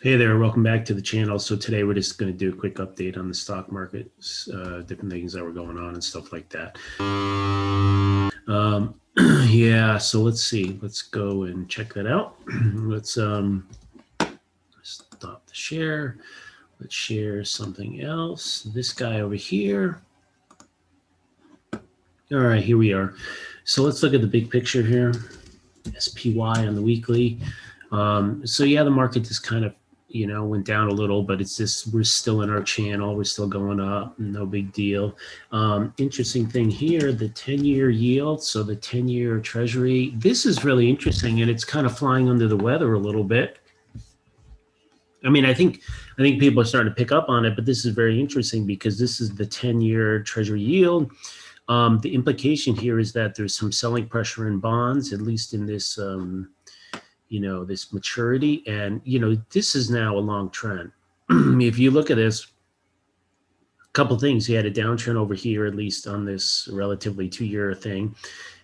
Hey there, welcome back to the channel. So today we're just going to do a quick update on the stock market, different things that were going on and stuff like that. Yeah, so let's see. Let's go and check that out. Let's stop the share. Let's share something else. This guy over here. All right, here we are. So let's look at the big picture here. SPY on the weekly. So yeah, the market just kind of went down a little, but it's just we're still in our channel, we're still going up, no big deal. Interesting thing here, the 10-year yield, so the 10-year treasury, this is really interesting, and it's kind of flying under the weather a little bit. I mean, I think people are starting to pick up on it, but this is very interesting because this is the 10-year treasury yield. The implication here is that there's some selling pressure in bonds, at least in this this maturity, and this is now a long trend. If you look at this, a couple things, you had a downtrend over here, at least on this relatively 2-year thing,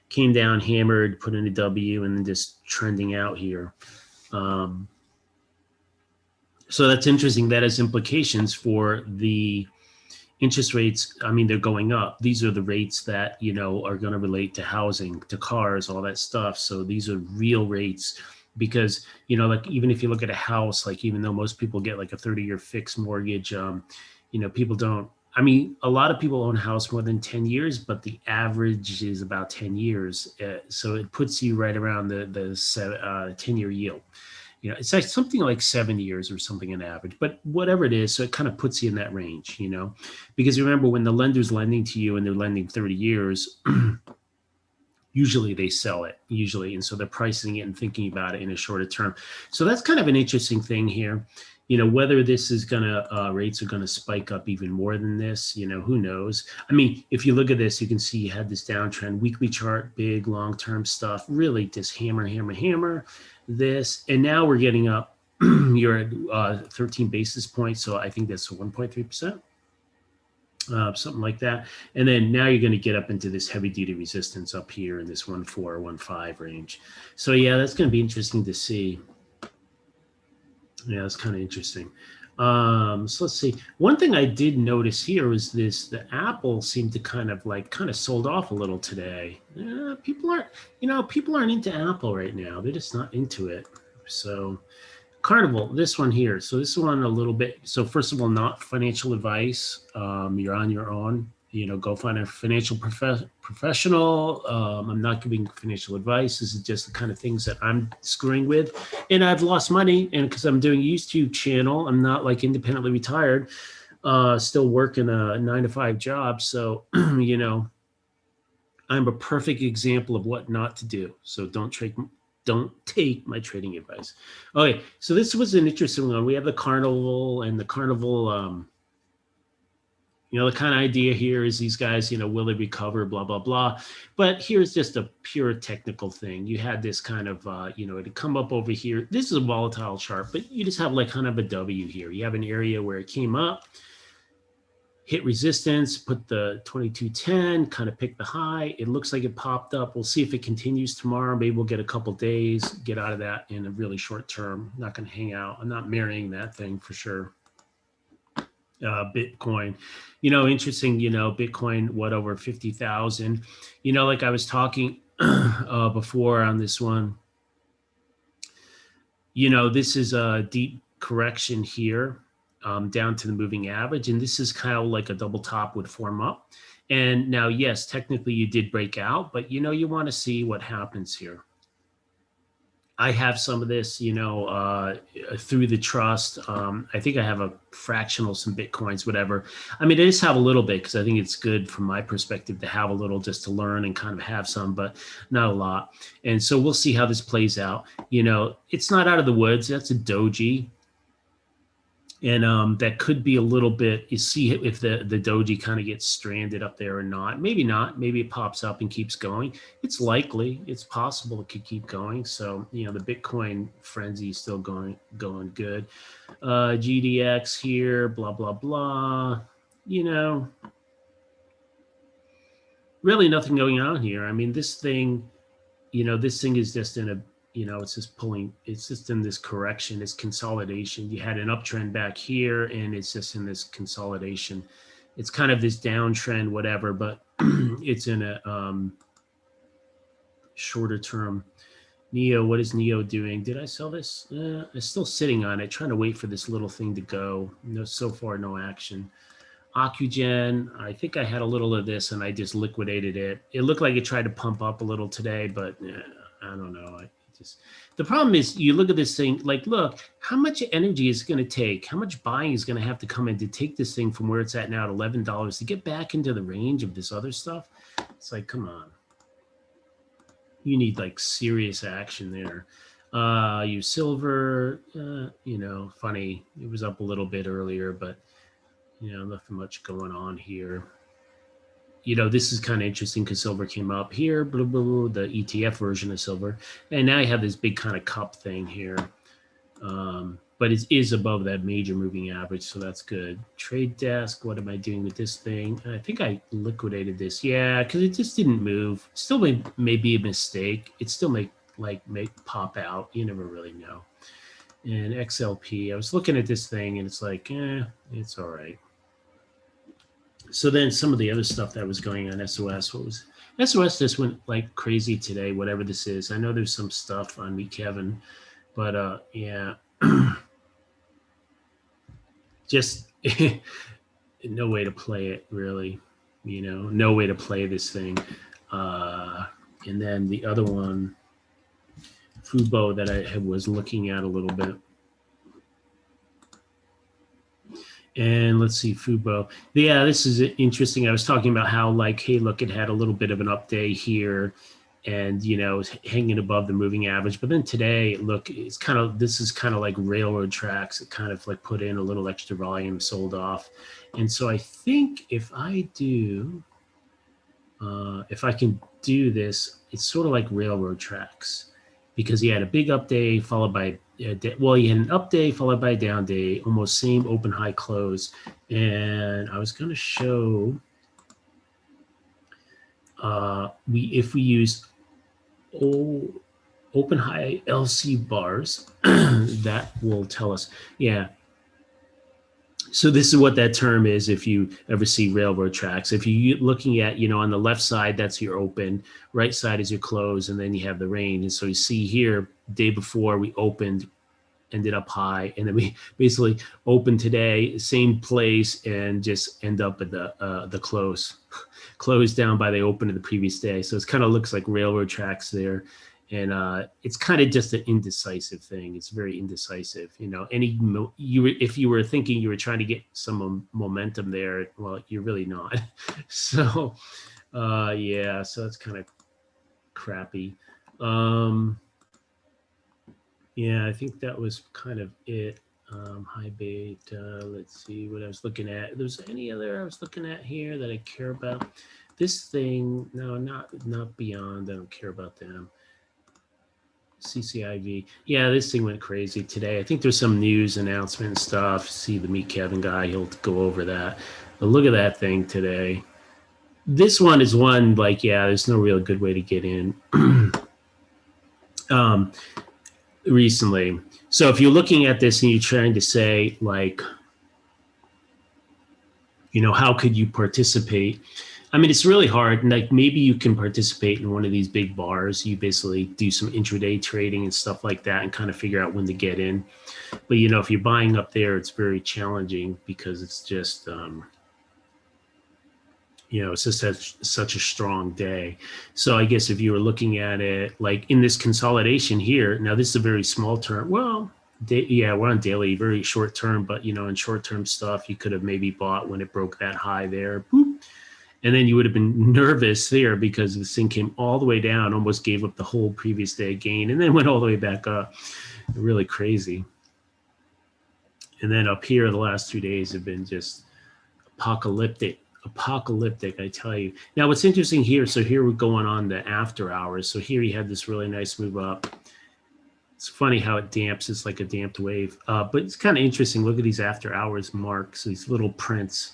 came down, hammered, put in a W, and then just trending out here. So that's interesting. That has implications for the interest rates. I mean, they're going up. These are the rates that are going to relate to housing, to cars, all that stuff. So these are real rates. Because like even if you look at a house, like even though most people get like a 30-year fixed mortgage, people don't. I mean, a lot of people own a house more than 10 years, but the average is about 10 years. So it puts you right around the 10-year yield. It's like something like 7 years or something on average, but whatever it is, so it kind of puts you in that range, because remember when the lender's lending to you and they're lending 30 years. Usually they sell it, and so they're pricing it and thinking about it in a shorter term. So that's kind of an interesting thing here. Whether this is gonna rates are gonna spike up even more than this, who knows? I mean, if you look at this, you can see you had this downtrend, weekly chart, big long-term stuff, really just hammer this, and now we're getting up. You're at 13 basis points, so I think that's 1.3%. Something like that. And then now you're going to get up into this heavy duty resistance up here in this 1.4, 1.5 range. So yeah, that's going to be interesting to see. Yeah, it's kind of interesting. So let's see. One thing I did notice here is the Apple seemed to kind of sold off a little today. People aren't into Apple right now. They're just not into it. So Carnival, this one here. So this one a little bit. So first of all, not financial advice. You're on your own. Go find a financial professional. I'm not giving financial advice. This is just the kind of things that I'm screwing with. And I've lost money. And because I'm doing a YouTube channel, I'm not like independently retired, still working a 9-to-5 job. So, I'm a perfect example of what not to do. So don't take my trading advice. Okay, so this was an interesting one. We have the Carnival, and the Carnival, the kind of idea here is these guys, will they recover, blah, blah, blah. But here's just a pure technical thing. You had this kind of, to come up over here. This is a volatile chart, but you just have like kind of a W here. You have an area where it came up, hit resistance, put the 2210, kind of pick the high. It looks like it popped up. We'll see if it continues tomorrow. Maybe we'll get a couple days, get out of that in a really short term. I'm not going to hang out. I'm not marrying that thing for sure. Bitcoin, interesting, Bitcoin, what, over 50,000, like I was talking before on this one, this is a deep correction here. Down to the moving average. And this is kind of like a double top would form up. And now, yes, technically you did break out, but you want to see what happens here. I have some of this, through the trust. I think I have a fractional, some Bitcoins, whatever. I mean, I just have a little bit because I think it's good from my perspective to have a little just to learn and kind of have some, but not a lot. And so we'll see how this plays out. It's not out of the woods. That's a doji. And that could be a little bit, you see if the doji kind of gets stranded up there or not. Maybe not. Maybe it pops up and keeps going. It's likely. It's possible it could keep going. So, the Bitcoin frenzy is still going good. GDX here, blah, blah, blah. Really nothing going on here. I mean, this thing is just in a, you know, it's just pulling, it's just in this correction, this consolidation. You had an uptrend back here, and it's just in this consolidation. It's kind of this downtrend, whatever, but it's in a shorter term. Neo, what is Neo doing? Did I sell this? I'm still sitting on it, trying to wait for this little thing to go. No, so far, no action. Ocugen, I think I had a little of this and I just liquidated it. It looked like it tried to pump up a little today, but I don't know. The problem is, you look at this thing, like, look, how much energy is it going to take? How much buying is going to have to come in to take this thing from where it's at now at $11 to get back into the range of this other stuff? It's like, come on. You need like serious action there. Use silver, you know, funny. It was up a little bit earlier, but you know, nothing much going on here. You know, this is kind of interesting because silver came up here, blah, blah, blah, the ETF version of silver. And now you have this big kind of cup thing here. But it is above that major moving average, so that's good. Trade desk, what am I doing with this thing? I think I liquidated this. Yeah, because it just didn't move. Still may be a mistake. It still may pop out. You never really know. And XLP, I was looking at this thing, and it's like, it's all right. So then some of the other stuff that was going on, SOS, what was SOS just went like crazy today, whatever this is. I know there's some stuff on me, Kevin, but yeah. Just no way to play it, really. You know, no way to play this thing. And then the other one, Fubo, that I was looking at a little bit. And let's see, Fubo. Yeah, this is interesting. I was talking about how, like, hey, look, it had a little bit of an up day here, and you know, it's hanging above the moving average. But then today, look, it's kind of, this is kind of like railroad tracks. It kind of like put in a little extra volume, sold off. And so I think if I do, if I can do this, it's sort of like railroad tracks, because he had a big up day followed by, well, he had an up day followed by a down day, almost same open high close. And I was going to show, if we use open high LC bars, that will tell us, yeah. So this is what that term is if you ever see railroad tracks. If you're looking at, you know, on the left side, that's your open, right side is your close, and then you have the range. And so you see here, day before we opened, ended up high, and then we basically opened today, same place, and just end up at the close, closed down by the open of the previous day. So it kind of looks like railroad tracks there. And it's kind of just an indecisive thing. It's very indecisive. You know, if you were thinking you were trying to get some momentum there, well, you're really not. So, yeah, so it's kind of crappy. Yeah, I think that was kind of it. High beta. Let's see what I was looking at. There's any other I was looking at here that I care about? This thing, no, not Beyond. I don't care about them. CCIV. Yeah, this thing went crazy today. I think there's some news announcement stuff. See the Meet Kevin guy, he'll go over that. But look at that thing today. This one is one, like, yeah, there's no real good way to get in recently. So if you're looking at this and you're trying to say, like, you know, how could you participate? I mean, it's really hard. Like, maybe you can participate in one of these big bars. You basically do some intraday trading and stuff like that and kind of figure out when to get in. But, you know, if you're buying up there, it's very challenging because it's just, you know, it's just such a strong day. So I guess if you were looking at it, like in this consolidation here, now this is a very small term. Well, yeah, we're on daily, very short term, but, you know, in short term stuff, you could have maybe bought when it broke that high there. Boop. And then you would have been nervous there because this thing came all the way down, almost gave up the whole previous day gain, and then went all the way back up. Really crazy. And then up here, the last 2 days have been just apocalyptic, I tell you. Now, what's interesting here, so here we're going on the after hours. So here you had this really nice move up. It's funny how it damps. It's like a damped wave. But it's kind of interesting. Look at these after hours marks, these little prints.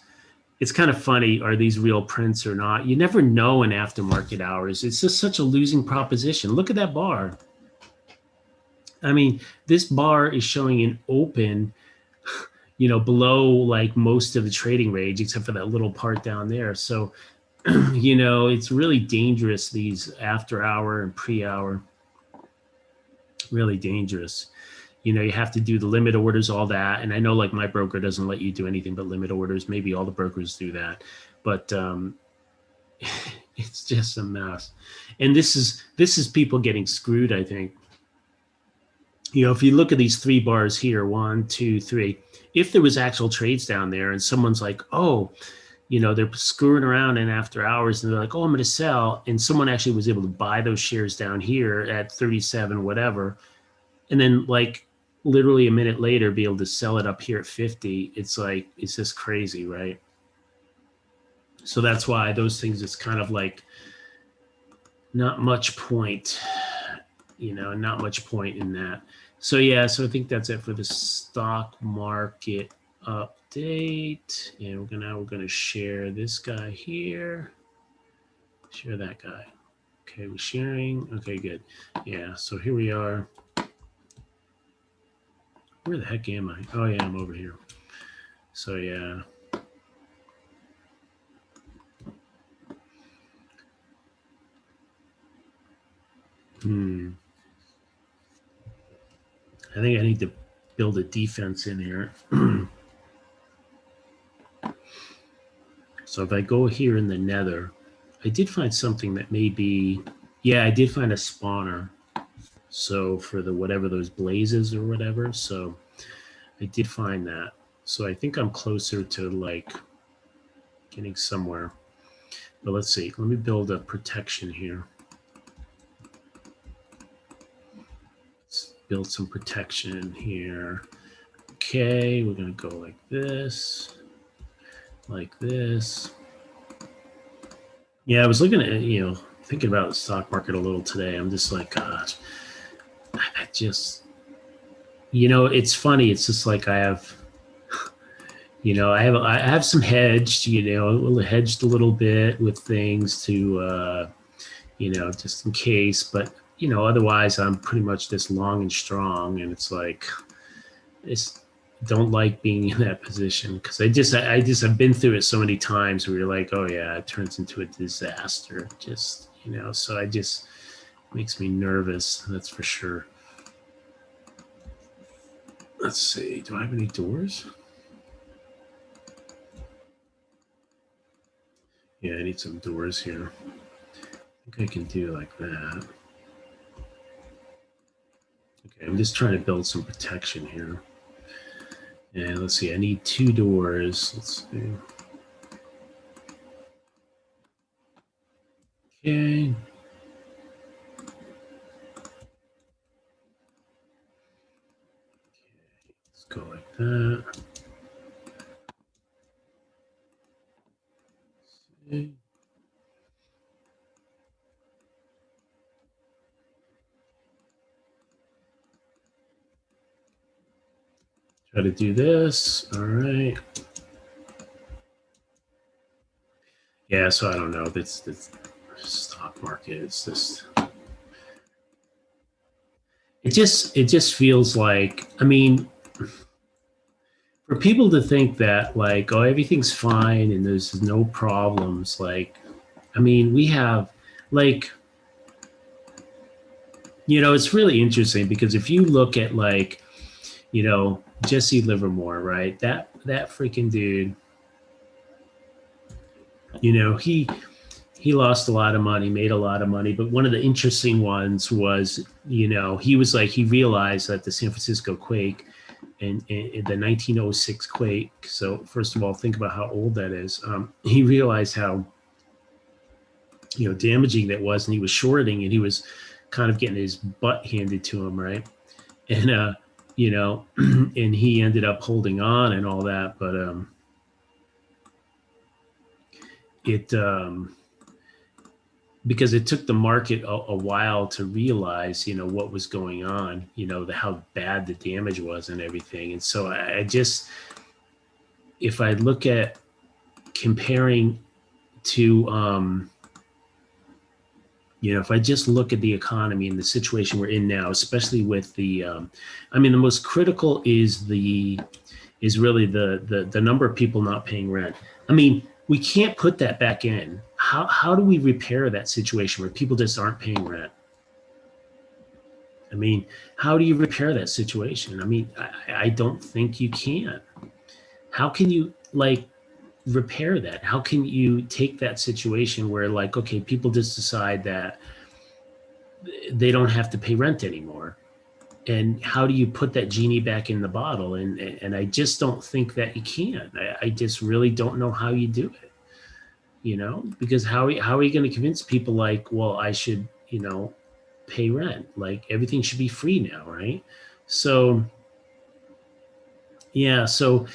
It's kind of funny, are these real prints or not? You never know in aftermarket hours. It's just such a losing proposition. Look at that bar. I mean, this bar is showing an open, below like most of the trading range, except for that little part down there. So, it's really dangerous, these after hour and pre-hour, really dangerous. You have to do the limit orders, all that. And I know like my broker doesn't let you do anything but limit orders. Maybe all the brokers do that, but it's just a mess. And this is people getting screwed, I think. If you look at these three bars here, 1, 2, 3, if there was actual trades down there and someone's like, oh, they're screwing around in after hours and they're like, oh, I'm going to sell. And someone actually was able to buy those shares down here at 37, whatever. And then like literally a minute later, be able to sell it up here at 50. It's like, it's just crazy, right? So that's why those things, it's kind of like not much point, not much point in that. So yeah, so I think that's it for the stock market update. And we're gonna share this guy here. Share that guy. Okay, we're sharing. Okay, good. Yeah, so here we are. Where the heck am I? Oh yeah, I'm over here. So yeah. I think I need to build a defense in here. So if I go here in the nether, I did find something that may be, yeah, I did find a spawner. So for the whatever those blazes or whatever. So I did find that. So I think I'm closer to like getting somewhere. But let's see. Let me build a protection here. Let's build some protection here. Okay, we're going to go like this. Like this. Yeah, I was looking at, thinking about the stock market a little today. I'm just like, gosh, I just, it's funny. It's just like I have, I have some hedged, hedged a little bit with things to, just in case. But, otherwise I'm pretty much just long and strong. And it's like, don't like being in that position because I've been through it so many times where you're like, oh yeah, it turns into a disaster. Just, so makes me nervous. That's for sure. Let's see. Do I have any doors? Yeah, I need some doors here. I think I can do like that. Okay, I'm just trying to build some protection here. And let's see, I need 2 doors. Let's see. Okay. Let's go like that. Okay. Try to do this. All right. Yeah, so I don't know. This stock market is just. It just feels like, I mean, for people to think that like, oh, everything's fine and there's no problems. Like, I mean, we have like, it's really interesting because if you look at like, Jesse Livermore, right? That freaking dude, he lost a lot of money, made a lot of money. But one of the interesting ones was, he was like, he realized that the San Francisco quake and the 1906 quake. So first of all, think about how old that is. He realized how, damaging that was. And he was shorting and he was kind of getting his butt handed to him. Right. And, and he ended up holding on and all that. But because it took the market a while to realize, what was going on, how bad the damage was and everything. And so I just, if I look at comparing to, If I just look at the economy and the situation we're in now, especially with the most critical is really the number of people not paying rent. I mean, we can't put that back in. How do we repair that situation where people just aren't paying rent? I mean, how do you repair that situation? I mean, I don't think you can. How can you repair that? How can you take that situation where okay, people just decide that they don't have to pay rent anymore? And how do you put that genie back in the bottle? And I just don't think that you can. I just really don't know how you do it. Because how are you going to convince people well, I should pay rent? Everything should be free now, right? So yeah, so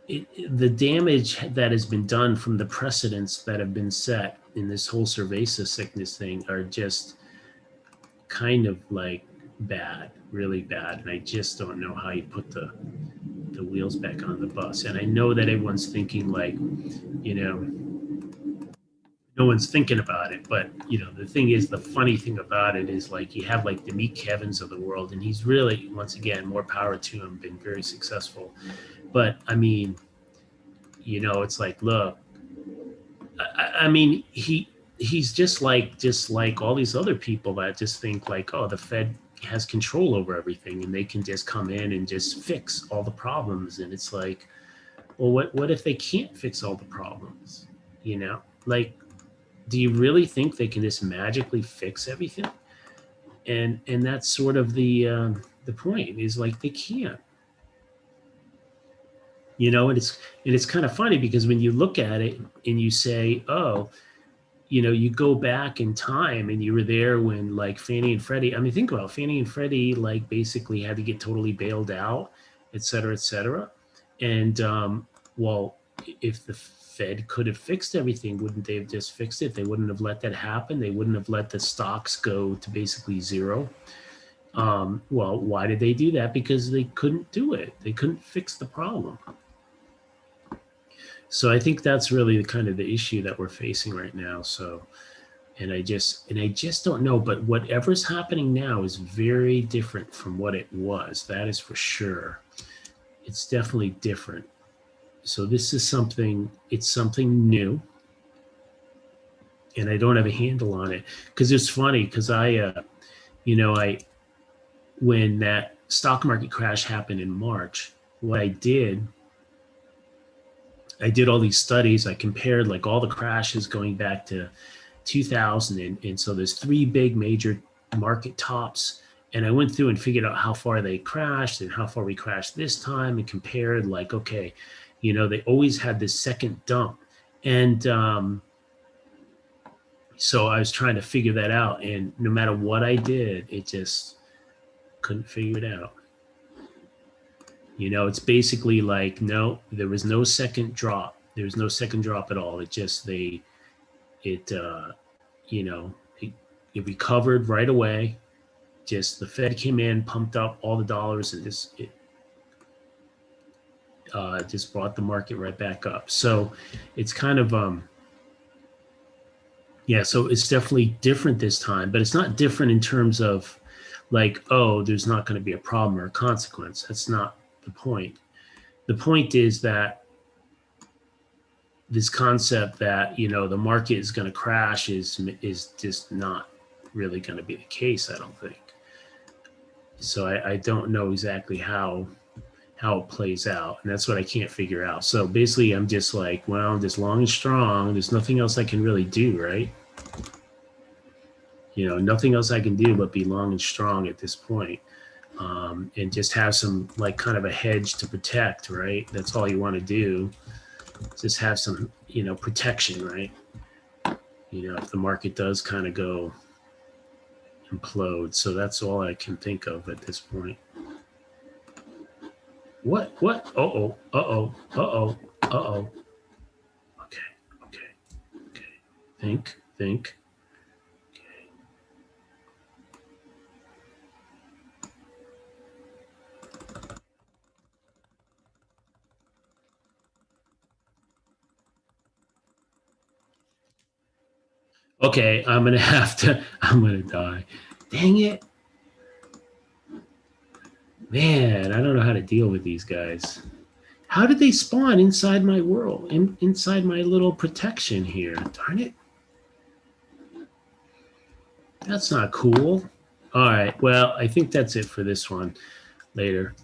the damage that has been done from the precedents that have been set in this whole cerveza sickness thing are just kind of bad, really bad. And I just don't know how you put the wheels back on the bus. And I know that everyone's thinking no one's thinking about it, but the thing is, the funny thing about it is you have the Meek Kevins of the world, and he's really, once again, more power to him, been very successful. But I mean, it's look, I mean, he's just like all these other people that just think oh, the Fed has control over everything and they can just come in and just fix all the problems. And it's well, what if they can't fix all the problems? Do you really think they can just magically fix everything? And that's sort of the point is they can't. And it's kind of funny because when you look at it and you say, oh, you go back in time and you were there when Fannie and Freddie, I mean, think about it, Fannie and Freddie, basically had to get totally bailed out, et cetera, et cetera. And, well, if the Fed could have fixed everything, wouldn't they have just fixed it? They wouldn't have let that happen. They wouldn't have let the stocks go to basically zero. Well, why did they do that? Because they couldn't do it. They couldn't fix the problem. So I think that's really kind of the issue that we're facing right now. So, and I just don't know, but whatever's happening now is very different from what it was. That is for sure. It's definitely different. So this is something new, and I don't have a handle on it. Because it's funny, because when that stock market crash happened in March, what I did all these studies. I compared all the crashes going back to 2000, and so there's three big major market tops, and I went through and figured out how far they crashed and how far we crashed this time, and compared okay, they always had this second dump. And so I was trying to figure that out, and no matter what I did, it just couldn't figure it out. It's basically no, there was no second drop. There was no second drop at all. It just, it recovered right away. Just the Fed came in, pumped up all the dollars, and just brought the market right back up. So it's kind of, so it's definitely different this time, but it's not different in terms of oh, there's not going to be a problem or a consequence. That's not the point. The point is that this concept that the market is going to crash is just not really going to be the case, I don't think. So I don't know exactly how it plays out, and that's what I can't figure out. So basically, I'm just well, I'm just long and strong. There's nothing else I can really do, right? Nothing else I can do but be long and strong at this point. And just have some kind of a hedge to protect, right? That's all you want to do. Just have some, protection, right? If the market does kind of go implode. So that's all I can think of at this point. What? Uh-oh. Okay. Think. Okay, I'm gonna have to. I'm gonna die. Dang it, man! I don't know how to deal with these guys. How did they spawn inside my world, inside my little protection here? Darn it! That's not cool. All right. Well, I think that's it for this one. Later.